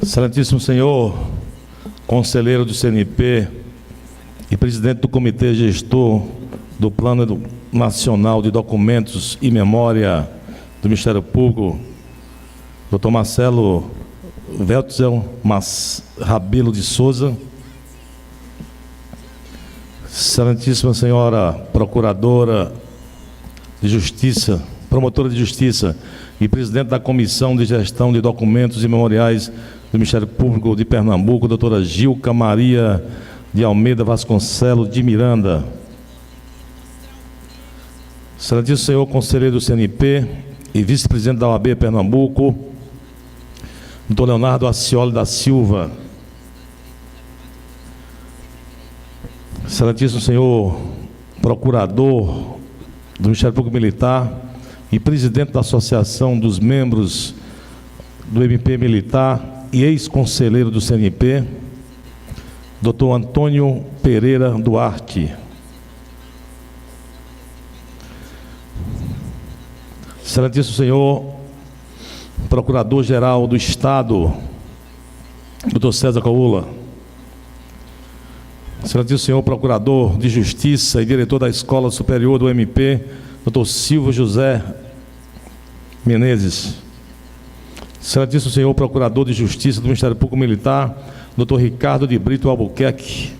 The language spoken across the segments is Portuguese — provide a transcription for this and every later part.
Excelentíssimo senhor, conselheiro do CNP e presidente do Comitê Gestor do Plano Nacional de Documentos e Memória do Ministério Público, doutor Marcelo Weltzel Rabelo de Souza, excelentíssima senhora procuradora de Justiça, promotora de Justiça e presidente da Comissão de Gestão de Documentos e Memoriais do Ministério Público de Pernambuco, doutora Gilca Maria de Almeida Vasconcelos de Miranda. Excelentíssimo senhor conselheiro do CNP e vice-presidente da OAB Pernambuco, doutor Leonardo Acioli da Silva. Excelentíssimo senhor procurador do Ministério Público Militar e presidente da Associação dos Membros do MP Militar e ex-conselheiro do CNP, doutor Antônio Pereira Duarte. Excelentíssimo senhor Procurador-Geral do Estado, doutor César Caula. Excelentíssimo senhor Procurador de Justiça e diretor da Escola Superior do MP, doutor Silvio José Menezes. Excelentíssimo senhor Procurador de Justiça do Ministério Público Militar, doutor Ricardo de Brito Albuquerque.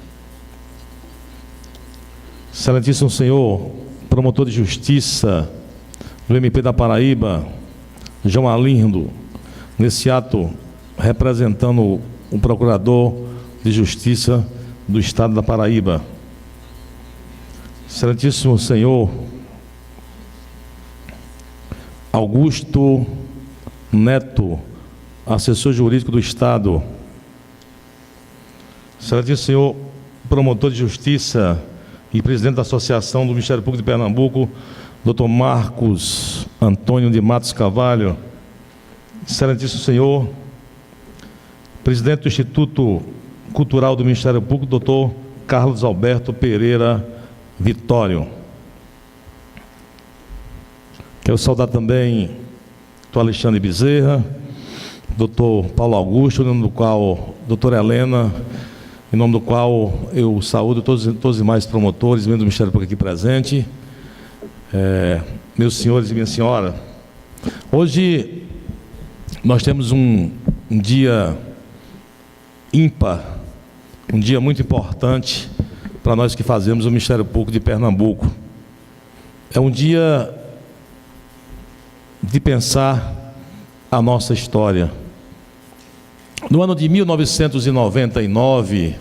Excelentíssimo senhor Promotor de Justiça do MP da Paraíba, João Alindo, nesse ato representando o Procurador de Justiça do Estado da Paraíba. Excelentíssimo senhor Augusto Neto, assessor jurídico do Estado. Excelentíssimo senhor Promotor de Justiça e presidente da Associação do Ministério Público de Pernambuco, doutor Marcos Antônio de Matos Carvalho. Excelentíssimo senhor presidente do Instituto Cultural do Ministério Público, doutor Carlos Alberto Pereira Vitório. Quero saudar também doutor Alexandre Bezerra, doutor Paulo Augusto, em nome do qual, doutora Helena, em nome do qual eu saúdo todos os demais promotores, membros do Ministério Público aqui presente, meus senhores e minha senhora. Hoje nós temos um dia ímpar, um dia muito importante para nós que fazemos o Ministério Público de Pernambuco. É um dia de pensar a nossa história. No ano de 1999,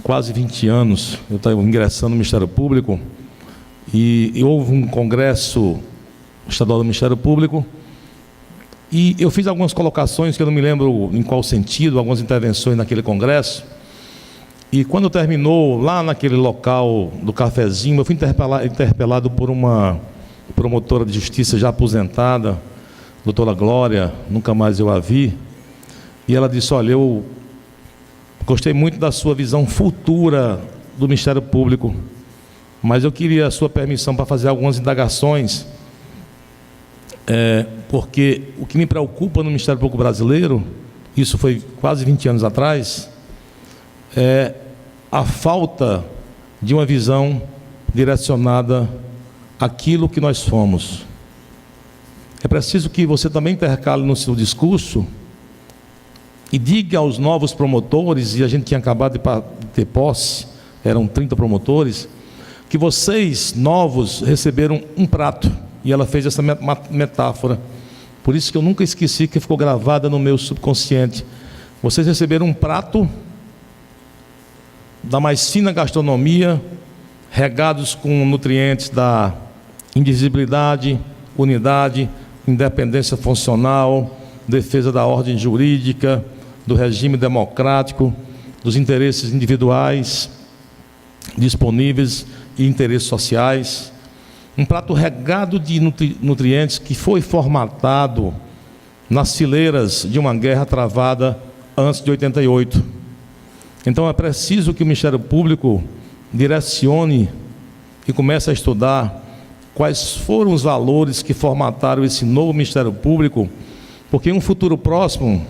quase 20 anos, eu estava ingressando no Ministério Público e houve um congresso estadual do Ministério Público e eu fiz algumas colocações que eu não me lembro em qual sentido, algumas intervenções naquele congresso. E quando terminou, lá naquele local do cafezinho, eu fui interpelado por uma promotora de justiça já aposentada, doutora Glória, nunca mais eu a vi, e ela disse: olha, eu gostei muito da sua visão futura do Ministério Público, mas eu queria a sua permissão para fazer algumas indagações, porque o que me preocupa no Ministério Público brasileiro, isso foi quase 20 anos atrás, é a falta de uma visão direcionada àquilo que nós somos. É preciso que você também intercale no seu discurso e diga aos novos promotores, e a gente tinha acabado de ter posse, eram 30 promotores, que vocês, novos, receberam um prato, e ela fez essa metáfora, por isso que eu nunca esqueci, que ficou gravada no meu subconsciente. Vocês receberam um prato da mais fina gastronomia, regados com nutrientes da indivisibilidade, unidade, independência funcional, defesa da ordem jurídica, do regime democrático, dos interesses individuais disponíveis e interesses sociais. Um prato regado de nutrientes que foi formatado nas fileiras de uma guerra travada antes de 88. Então é preciso que o Ministério Público direcione e comece a estudar quais foram os valores que formataram esse novo Ministério Público, porque em um futuro próximo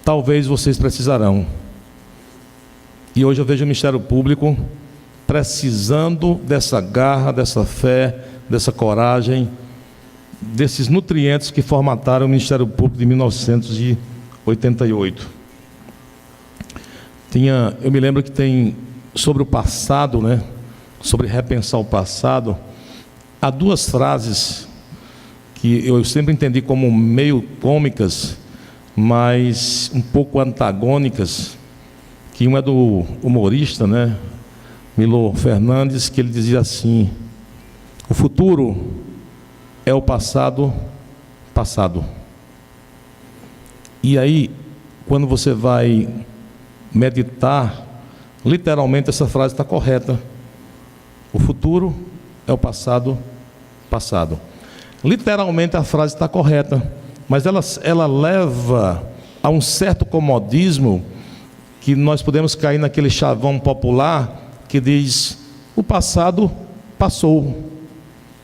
talvez vocês precisarão. E hoje eu vejo o Ministério Público precisando dessa garra, dessa fé, dessa coragem, desses nutrientes que formataram o Ministério Público de 1988. Eu me lembro que tem, sobre o passado, né, sobre repensar o passado, há duas frases que eu sempre entendi como meio cômicas, mas um pouco antagônicas, que uma é do humorista, né, Milor Fernandes, que ele dizia assim: o futuro é o passado passado. E aí, quando você vai meditar, literalmente essa frase está correta. O futuro é o passado passado. Literalmente a frase está correta, mas ela leva a um certo comodismo que nós podemos cair naquele chavão popular que diz: o passado passou,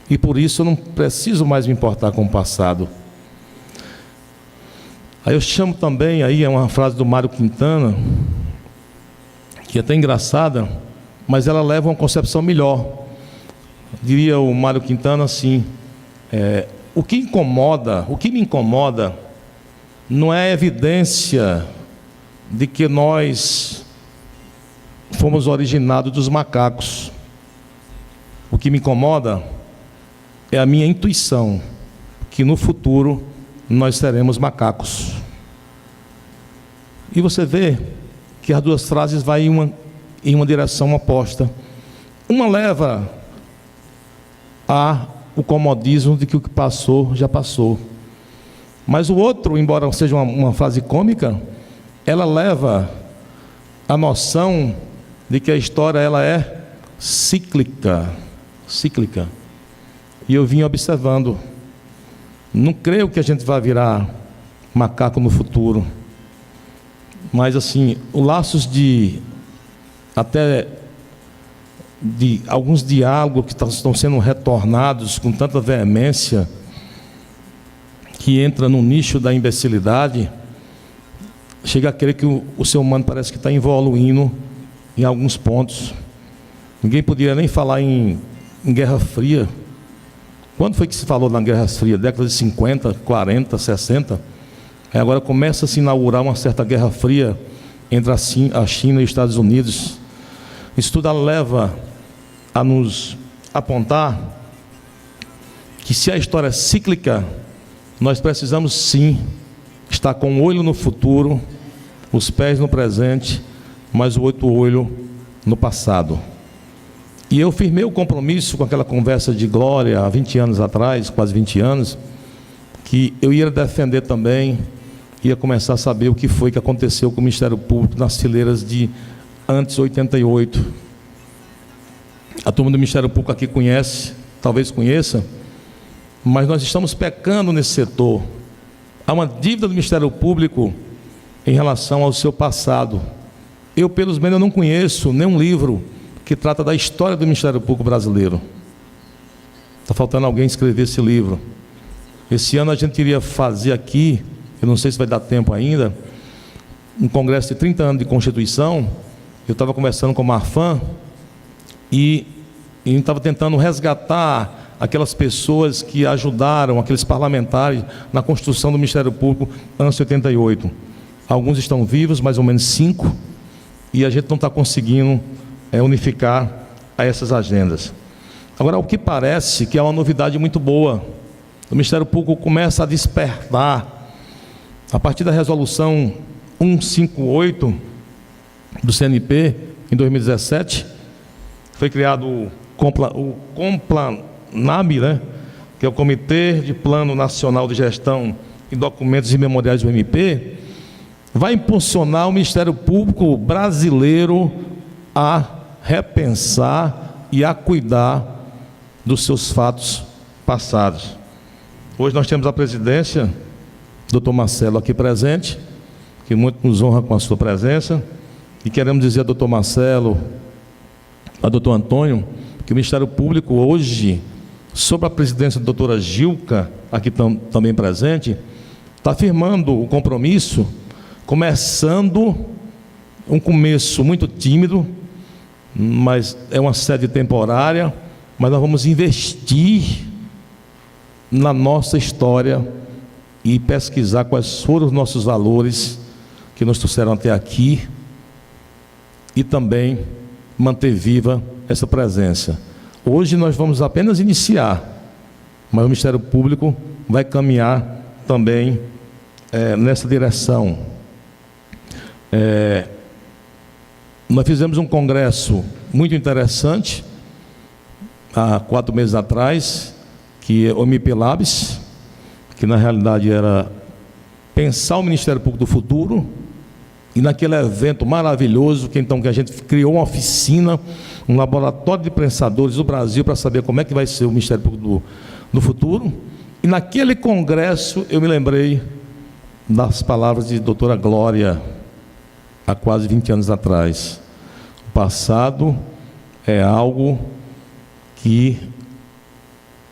e por isso eu não preciso mais me importar com o passado. Aí eu chamo também, aí é uma frase do Mário Quintana, que é até engraçada, mas ela leva a uma concepção melhor. Diria o Mário Quintana assim: o que me incomoda não é a evidência de que nós fomos originados dos macacos. O que me incomoda é a minha intuição que no futuro nós seremos macacos. E você vê que as duas frases vão em uma direção oposta. Uma leva o comodismo de que o que passou já passou, mas o outro, embora seja uma frase cômica, ela leva a noção de que a história ela é cíclica. E eu vim observando, não creio que a gente vai virar macaco no futuro, mas assim, os laços de alguns diálogos que estão sendo retornados com tanta veemência, que entra no nicho da imbecilidade, chega a crer que o ser humano parece que está evoluindo em alguns pontos. Ninguém podia nem falar em Guerra Fria. Quando foi que se falou na Guerra Fria? Décadas de 50, 40, 60. Aí agora começa a se inaugurar uma certa Guerra Fria entre a China e os Estados Unidos. Isso tudo leva a nos apontar que, se a história é cíclica, nós precisamos sim estar com o olho no futuro, os pés no presente, mas o outro olho no passado. E eu firmei o compromisso com aquela conversa de Glória há 20 anos atrás, quase 20 anos, que eu ia defender também, ia começar a saber o que foi que aconteceu com o Ministério Público nas fileiras de antes 88. A turma do Ministério Público aqui conhece, talvez conheça, mas nós estamos pecando nesse setor. Há uma dívida do Ministério Público em relação ao seu passado. Eu, pelos menos, não conheço nenhum livro que trata da história do Ministério Público brasileiro. Está faltando alguém escrever esse livro. Esse ano a gente iria fazer aqui, eu não sei se vai dar tempo ainda, um congresso de 30 anos de Constituição. Eu estava conversando com o Marfan e estava tentando resgatar aquelas pessoas que ajudaram, aqueles parlamentares, na construção do Ministério Público antes de 88. Alguns estão vivos, mais ou menos 5, e a gente não está conseguindo unificar a essas agendas. Agora, o que parece que é uma novidade muito boa, o Ministério Público começa a despertar, a partir da resolução 158 do CNP, em 2017, foi criado o COMPLANAB, né, que é o Comitê de Plano Nacional de Gestão e Documentos e Memoriais do MP, vai impulsionar o Ministério Público brasileiro a repensar e a cuidar dos seus fatos passados. Hoje nós temos a presidência, doutor Marcelo aqui presente, que muito nos honra com a sua presença, e queremos dizer a doutor Marcelo, a doutor Antônio, que o Ministério Público hoje, sob a presidência da doutora Gilca, aqui também presente, está firmando o compromisso começando um começo muito tímido, mas é uma sede temporária, mas nós vamos investir na nossa história e pesquisar quais foram os nossos valores que nos trouxeram até aqui e também manter viva essa presença. Hoje nós vamos apenas iniciar, mas o Ministério Público vai caminhar também nessa direção. Nós fizemos um congresso muito interessante há 4 meses atrás, que é o MP Labs, que na realidade era pensar o Ministério Público do futuro. E naquele evento maravilhoso, que a gente criou uma oficina, um laboratório de pensadores do Brasil para saber como é que vai ser o Ministério Público do futuro. E naquele congresso eu me lembrei das palavras de doutora Glória, há quase 20 anos atrás. O passado é algo que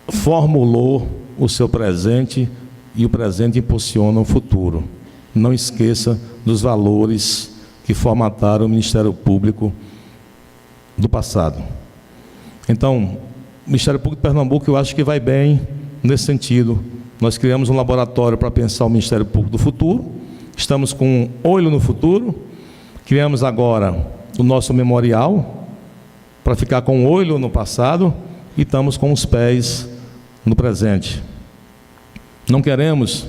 formulou o seu presente e o presente impulsiona o futuro. Não esqueça dos valores que formataram o Ministério Público do passado. Então, o Ministério Público de Pernambuco, eu acho que vai bem nesse sentido. Nós criamos um laboratório para pensar o Ministério Público do futuro, estamos com um olho no futuro, criamos agora o nosso memorial, para ficar com um olho no passado, e estamos com os pés no presente. Não queremos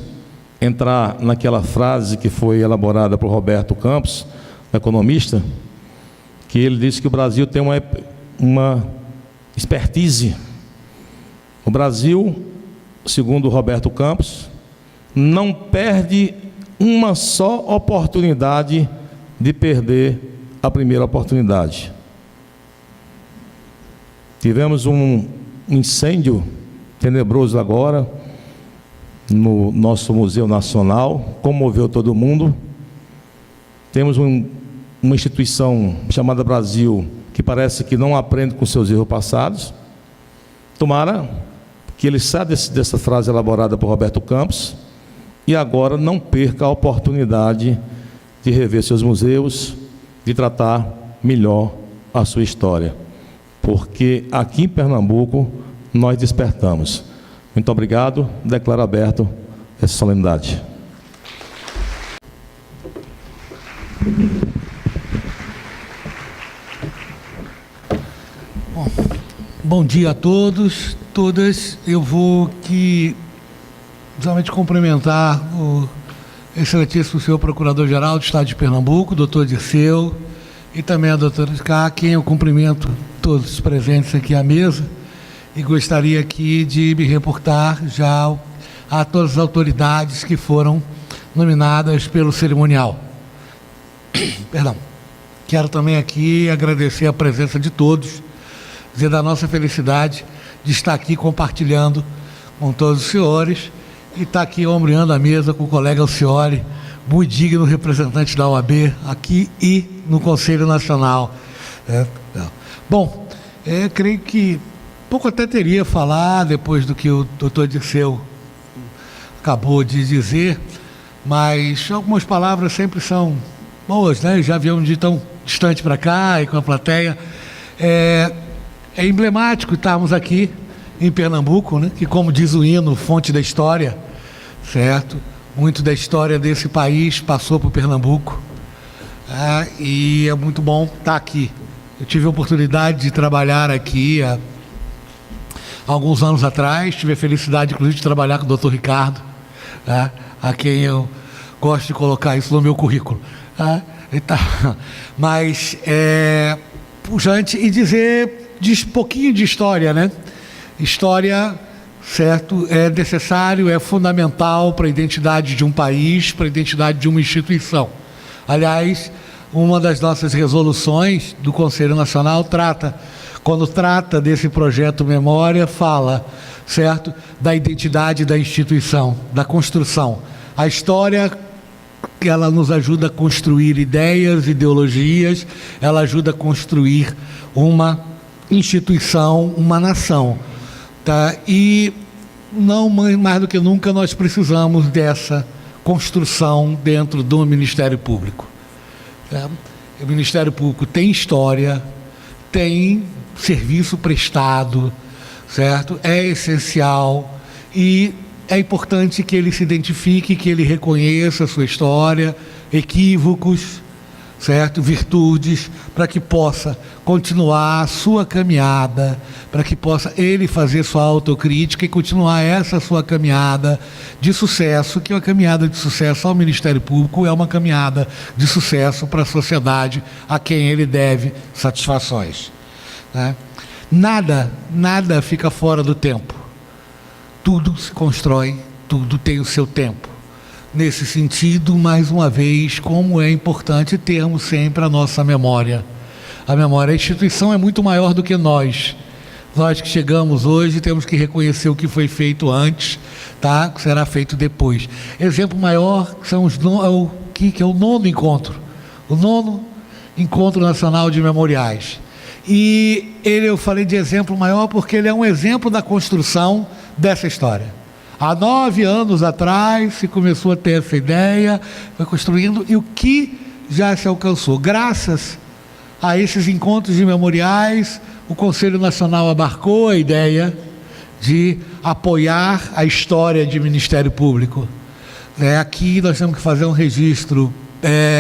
entrar naquela frase que foi elaborada por Roberto Campos, economista, que ele disse que o Brasil tem uma expertise. O Brasil, segundo Roberto Campos, não perde uma só oportunidade de perder a primeira oportunidade. Tivemos um incêndio tenebroso agora no nosso Museu Nacional, comoveu todo mundo. Temos uma instituição chamada Brasil, que parece que não aprende com seus erros passados. Tomara que ele saia dessa frase elaborada por Roberto Campos e agora não perca a oportunidade de rever seus museus, de tratar melhor a sua história, porque aqui em Pernambuco nós despertamos. Muito obrigado, declaro aberto essa solenidade. Bom dia a todos, todas. Eu vou aqui realmente cumprimentar o excelentíssimo senhor Procurador-Geral do Estado de Pernambuco, doutor Dirceu, e também a doutora Cá, quem eu cumprimento todos os presentes aqui à mesa. E gostaria aqui de me reportar já a todas as autoridades que foram nominadas pelo cerimonial. Perdão. Quero também aqui agradecer a presença de todos, dizer da nossa felicidade de estar aqui compartilhando com todos os senhores e estar aqui ombreando a mesa com o colega Alcioli, muito digno representante da OAB aqui e no Conselho Nacional. Bom, creio que pouco até teria a falar depois do que o doutor Dirceu acabou de dizer, mas algumas palavras sempre são boas, né? Já viemos de tão distante para cá e com a plateia. É emblemático estarmos aqui em Pernambuco, né? Que, como diz o hino, fonte da história, certo? Muito da história desse país passou por Pernambuco, e é muito bom estar aqui. Eu tive a oportunidade de trabalhar aqui há alguns anos atrás, tive a felicidade, inclusive, de trabalhar com o doutor Ricardo, a quem eu gosto de colocar isso no meu currículo. Mas, pujante, e dizer um pouquinho de história, né? História, certo, é necessário, é fundamental para a identidade de um país, para a identidade de uma instituição. Aliás, uma das nossas resoluções do Conselho Nacional quando trata desse projeto Memória, fala, certo, da identidade da instituição, da construção. A história, ela nos ajuda a construir ideias, ideologias, ela ajuda a construir uma instituição, uma nação. Tá? E não mais do que nunca nós precisamos dessa construção dentro do Ministério Público. O Ministério Público tem história, tem serviço prestado, certo? É essencial e é importante que ele se identifique, que ele reconheça a sua história, equívocos, certo? Virtudes, para que possa continuar a sua caminhada, para que possa ele fazer sua autocrítica e continuar essa sua caminhada de sucesso, que é uma caminhada de sucesso ao Ministério Público, é uma caminhada de sucesso para a sociedade a quem ele deve satisfações, né? Nada fica fora do tempo. Tudo se constrói, tudo tem o seu tempo. Nesse sentido, mais uma vez, como é importante termos sempre a nossa memória. A memória, a instituição é muito maior do que nós. Nós que chegamos hoje temos que reconhecer o que foi feito antes, tá? O que será feito depois. Exemplo maior são que é o 9º encontro. O 9º Encontro Nacional de Memoriais. E eu falei de exemplo maior porque ele é um exemplo da construção dessa história. Há 9 anos atrás se começou a ter essa ideia, foi construindo, e o que já se alcançou? Graças a esses encontros de memoriais, o Conselho Nacional abarcou a ideia de apoiar a história de Ministério Público. Aqui nós temos que fazer um registro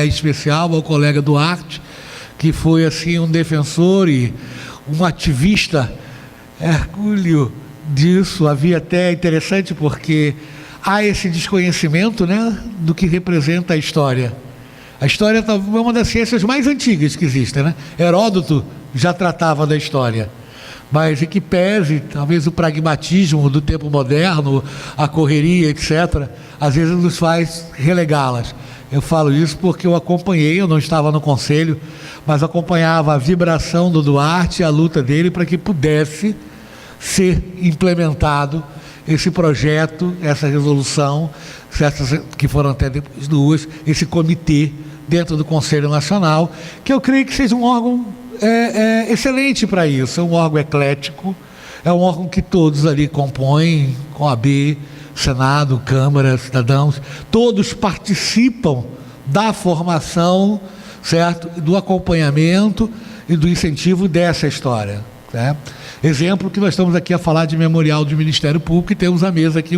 especial ao colega Duarte, que foi assim um defensor e um ativista hercúleo disso. Havia até interessante porque há esse desconhecimento, né, do que representa a história. A história é uma das ciências mais antigas que existem, né? Heródoto já tratava da história, mas em que pese talvez o pragmatismo do tempo moderno, a correria, etc., às vezes nos faz relegá-las. Eu falo isso porque eu acompanhei, eu não estava no conselho, mas acompanhava a vibração do Duarte, a luta dele para que pudesse ser implementado esse projeto, essa resolução, que foram até depois 2, esse comitê dentro do Conselho Nacional, que eu creio que seja um órgão excelente para isso. É um órgão eclético, é um órgão que todos ali compõem, com a B, Senado, Câmara, cidadãos, todos participam da formação, certo? Do acompanhamento e do incentivo dessa história, certo? Exemplo que nós estamos aqui a falar de memorial do Ministério Público e temos à mesa aqui